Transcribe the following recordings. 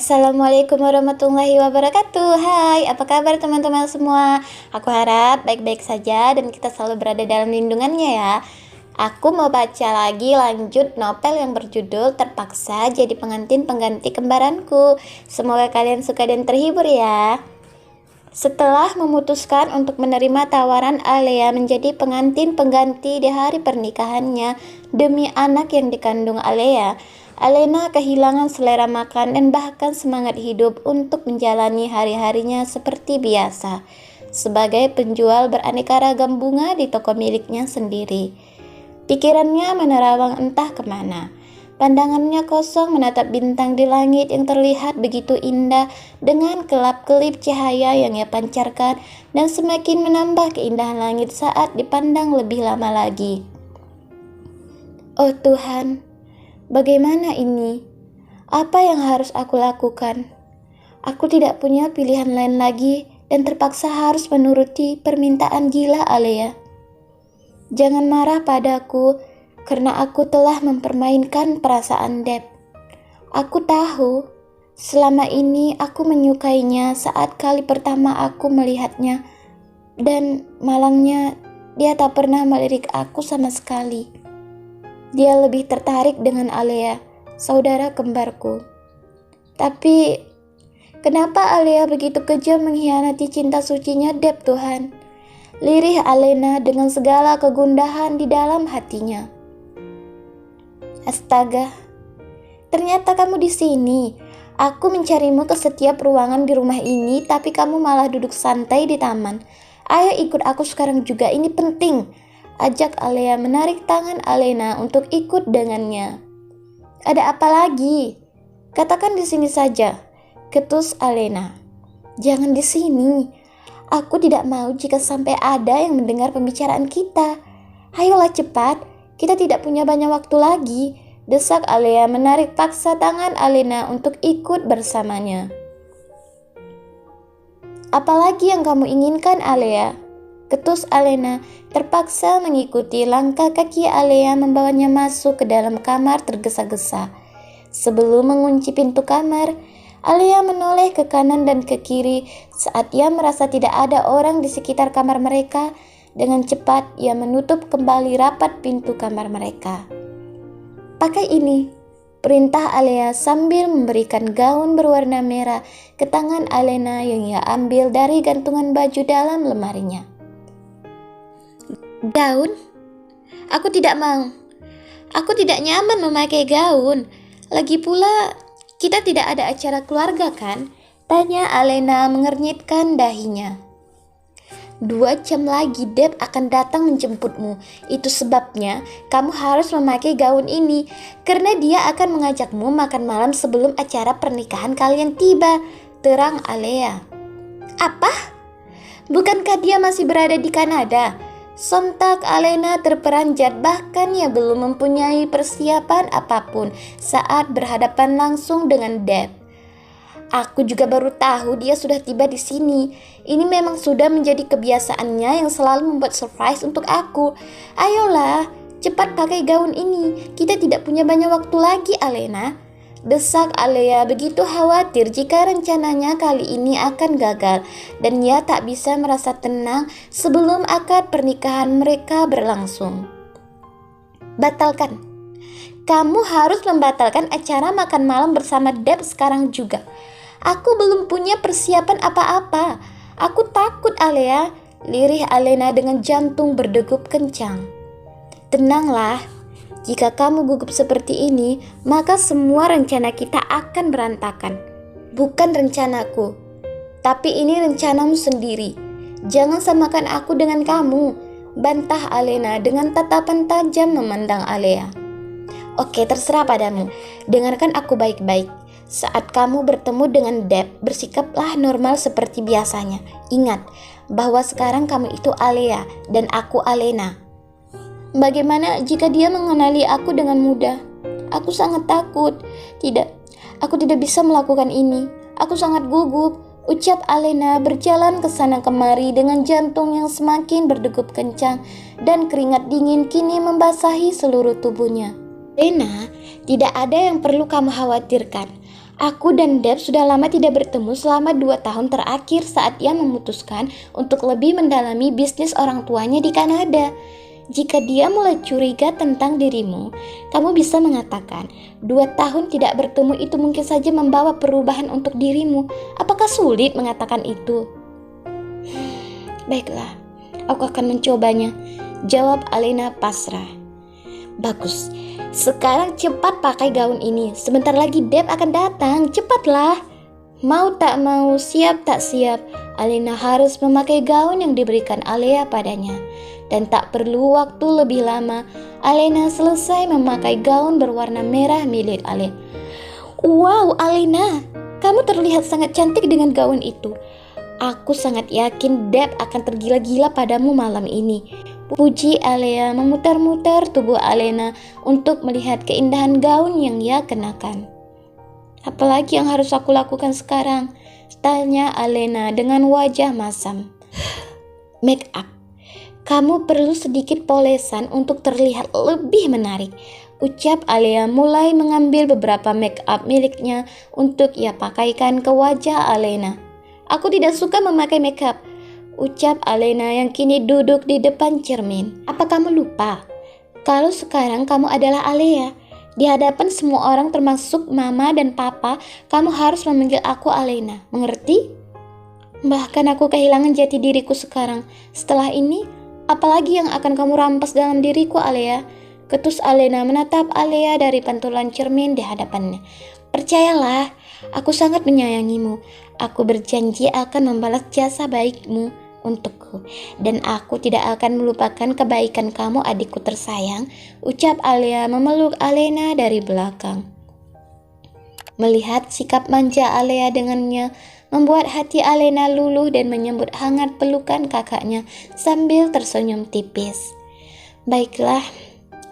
Assalamualaikum warahmatullahi wabarakatuh. Hai, apa kabar teman-teman semua? Aku harap baik-baik saja dan kita selalu berada dalam lindungannya ya. Aku mau baca lagi lanjut novel yang berjudul Terpaksa Jadi Pengantin Pengganti Kembaranku. Semoga kalian suka dan terhibur ya. Setelah memutuskan untuk menerima tawaran Alea menjadi pengantin pengganti di hari pernikahannya demi anak yang dikandung Alea, Alena kehilangan selera makan dan bahkan semangat hidup untuk menjalani hari-harinya seperti biasa, sebagai penjual beraneka ragam bunga di toko miliknya sendiri. Pikirannya menerawang entah kemana. Pandangannya kosong menatap bintang di langit yang terlihat begitu indah dengan kelap-kelip cahaya yang ia pancarkan dan semakin menambah keindahan langit saat dipandang lebih lama lagi. Oh Tuhan, bagaimana ini? Apa yang harus aku lakukan? Aku tidak punya pilihan lain lagi dan terpaksa harus menuruti permintaan gila Alea. Jangan marah padaku karena aku telah mempermainkan perasaan Deb. Aku tahu selama ini aku menyukainya saat kali pertama aku melihatnya, dan malangnya dia tak pernah melirik aku sama sekali. Dia lebih tertarik dengan Alea, saudara kembarku. Tapi kenapa Alea begitu kejam mengkhianati cinta sucinya Deb, Tuhan? Lirih Alena dengan segala kegundahan di dalam hatinya. Astaga, ternyata kamu di sini. Aku mencarimu ke setiap ruangan di rumah ini, tapi kamu malah duduk santai di taman. Ayo ikut aku sekarang juga, ini penting. Ajak Alea menarik tangan Alena untuk ikut dengannya. Ada apa lagi? Katakan di sini saja, ketus Alena. Jangan di sini. Aku tidak mau jika sampai ada yang mendengar pembicaraan kita. Ayolah cepat. Kita tidak punya banyak waktu lagi, desak Alea menarik paksa tangan Alena untuk ikut bersamanya. Apalagi yang kamu inginkan, Alea? Ketus Alena terpaksa mengikuti langkah kaki Alea membawanya masuk ke dalam kamar tergesa-gesa. Sebelum mengunci pintu kamar, Alea menoleh ke kanan dan ke kiri saat ia merasa tidak ada orang di sekitar kamar mereka. Dengan cepat ia menutup kembali rapat pintu kamar mereka. Pakai ini, perintah Alea sambil memberikan gaun berwarna merah ke tangan Alena yang ia ambil dari gantungan baju dalam lemarinya. Gaun? Aku tidak mau. Aku tidak nyaman memakai gaun. Lagi pula, kita tidak ada acara keluarga kan? Tanya Alena mengernyitkan dahinya. 2 jam lagi Deb akan datang menjemputmu. Itu sebabnya kamu harus memakai gaun ini, karena dia akan mengajakmu makan malam sebelum acara pernikahan kalian tiba, terang Alea. Apa? Bukankah dia masih berada di Kanada? Sontak Alena terperanjat, bahkan ia belum mempunyai persiapan apapun saat berhadapan langsung dengan Deb. Aku juga baru tahu dia sudah tiba di sini. Ini memang sudah menjadi kebiasaannya yang selalu membuat surprise untuk aku. Ayolah, cepat pakai gaun ini. Kita tidak punya banyak waktu lagi, Alena. Desak Alea begitu khawatir jika rencananya kali ini akan gagal, dan ia tak bisa merasa tenang sebelum akad pernikahan mereka berlangsung. Batalkan. Kamu harus membatalkan acara makan malam bersama Deb sekarang juga. Aku belum punya persiapan apa-apa. Aku takut, Alea. Lirih Alena dengan jantung berdegup kencang. Tenanglah. Jika kamu gugup seperti ini, maka semua rencana kita akan berantakan. Bukan rencanaku, tapi ini rencanamu sendiri. Jangan samakan aku dengan kamu, bantah Alena dengan tatapan tajam memandang Alea. Oke, terserah padamu. Dengarkan aku baik-baik. Saat kamu bertemu dengan Deb, bersikaplah normal seperti biasanya. Ingat bahwa sekarang kamu itu Alea dan aku Alena. Bagaimana jika dia mengenali aku dengan mudah? Aku sangat takut. Tidak, aku tidak bisa melakukan ini. Aku sangat gugup, ucap Alena berjalan ke sana kemari dengan jantung yang semakin berdegup kencang dan keringat dingin kini membasahi seluruh tubuhnya. Alena, tidak ada yang perlu kamu khawatirkan. Aku dan Deb sudah lama tidak bertemu selama 2 tahun terakhir saat ia memutuskan untuk lebih mendalami bisnis orang tuanya di Kanada. Jika dia mulai curiga tentang dirimu, kamu bisa mengatakan 2 tahun tidak bertemu itu mungkin saja membawa perubahan untuk dirimu. Apakah sulit mengatakan itu? Baiklah, aku akan mencobanya, jawab Alena pasrah. Bagus, sekarang cepat pakai gaun ini. Sebentar lagi Deb akan datang, cepatlah. Mau tak mau, siap tak siap, Alena harus memakai gaun yang diberikan Alea padanya. Dan tak perlu waktu lebih lama, Alena selesai memakai gaun berwarna merah milik Alea. Wow, Alena, kamu terlihat sangat cantik dengan gaun itu. Aku sangat yakin Deb akan tergila-gila padamu malam ini. Puji Alea memutar-mutar tubuh Alena untuk melihat keindahan gaun yang ia kenakan. Apalagi yang harus aku lakukan sekarang? Tanya Alena dengan wajah masam. Make up. Kamu perlu sedikit polesan untuk terlihat lebih menarik, ucap Alea mulai mengambil beberapa make up miliknya untuk ia pakaikan ke wajah Alena. Aku tidak suka memakai make up, ucap Alena yang kini duduk di depan cermin. Apa kamu lupa? Kalau sekarang kamu adalah Alea, di hadapan semua orang termasuk mama dan papa, kamu harus memanggil aku Alena, mengerti? Bahkan aku kehilangan jati diriku sekarang. Setelah ini, apalagi yang akan kamu rampas dalam diriku, Alea? Ketus Alena menatap Alea dari pantulan cermin di hadapannya. Percayalah, aku sangat menyayangimu. Aku berjanji akan membalas jasa baikmu untukku, dan aku tidak akan melupakan kebaikan kamu, adikku tersayang, ucap Alea memeluk Alena dari belakang. Melihat sikap manja Alea dengannya, membuat hati Alena luluh dan menyambut hangat pelukan kakaknya sambil tersenyum tipis. Baiklah,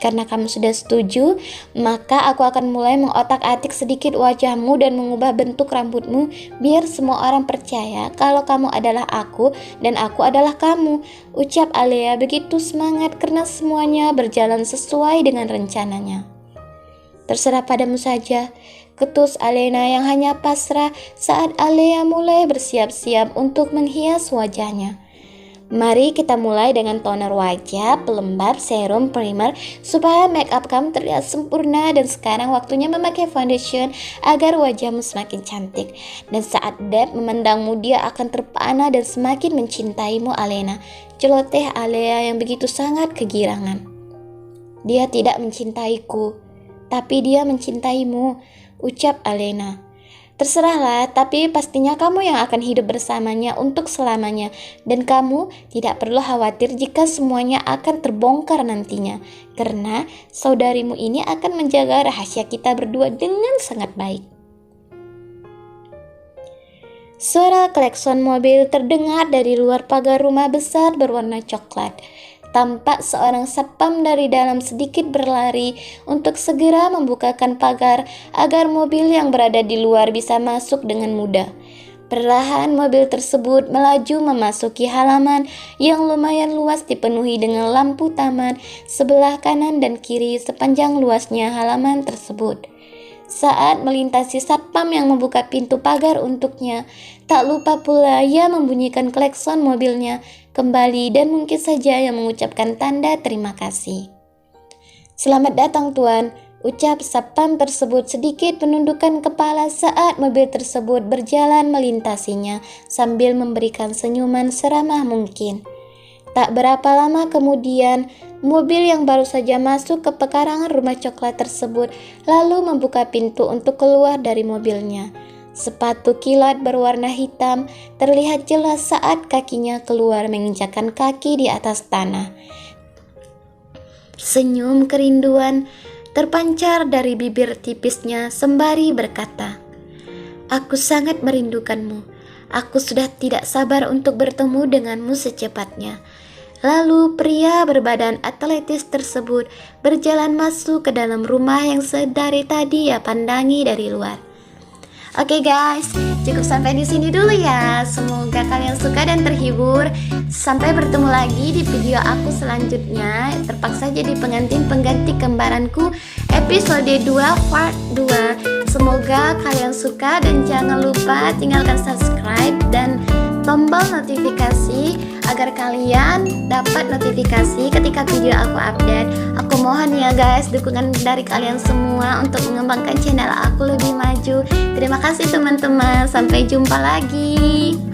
karena kamu sudah setuju, maka aku akan mulai mengotak-atik sedikit wajahmu dan mengubah bentuk rambutmu biar semua orang percaya kalau kamu adalah aku dan aku adalah kamu, ucap Alea begitu semangat karena semuanya berjalan sesuai dengan rencananya. Terserah padamu saja, ketus Alena yang hanya pasrah saat Alea mulai bersiap-siap untuk menghias wajahnya. Mari kita mulai dengan toner wajah, pelembab, serum, primer supaya make up kamu terlihat sempurna, dan sekarang waktunya memakai foundation agar wajahmu semakin cantik. Dan saat Deb memandangmu, dia akan terpana dan semakin mencintaimu, Alena, celoteh Alea yang begitu sangat kegirangan. Dia tidak mencintaiku, tapi dia mencintaimu, ucap Alena. Terserahlah, tapi pastinya kamu yang akan hidup bersamanya untuk selamanya, dan kamu tidak perlu khawatir jika semuanya akan terbongkar nantinya, karena saudarimu ini akan menjaga rahasia kita berdua dengan sangat baik. Suara klakson mobil terdengar dari luar pagar rumah besar berwarna coklat. Tampak seorang satpam dari dalam sedikit berlari untuk segera membukakan pagar agar mobil yang berada di luar bisa masuk dengan mudah. Perlahan mobil tersebut melaju memasuki halaman yang lumayan luas dipenuhi dengan lampu taman sebelah kanan dan kiri sepanjang luasnya halaman tersebut. Saat melintasi satpam yang membuka pintu pagar untuknya, tak lupa pula ia membunyikan klakson mobilnya kembali dan mungkin saja ia mengucapkan tanda terima kasih. Selamat datang tuan, ucap satpam tersebut sedikit menundukkan kepala saat mobil tersebut berjalan melintasinya sambil memberikan senyuman seramah mungkin. Tak berapa lama kemudian, mobil yang baru saja masuk ke pekarangan rumah coklat tersebut lalu membuka pintu untuk keluar dari mobilnya. Sepatu kilat berwarna hitam terlihat jelas saat kakinya keluar menginjakkan kaki di atas tanah. Senyum kerinduan terpancar dari bibir tipisnya sembari berkata, "Aku sangat merindukanmu. Aku sudah tidak sabar untuk bertemu denganmu secepatnya." Lalu pria berbadan atletis tersebut berjalan masuk ke dalam rumah yang sedari tadi ia pandangi dari luar. Oke guys, cukup sampai di sini dulu ya. Semoga kalian suka dan terhibur. Sampai bertemu lagi di video aku selanjutnya. Terpaksa jadi pengantin pengganti kembaranku episode 2 part 2. Semoga kalian suka dan jangan lupa tinggalkan subscribe dan tombol notifikasi agar kalian dapat notifikasi ketika video aku update. Aku mohon ya guys dukungan dari kalian semua untuk mengembangkan channel aku lebih maju. Terima kasih teman-teman, sampai jumpa lagi.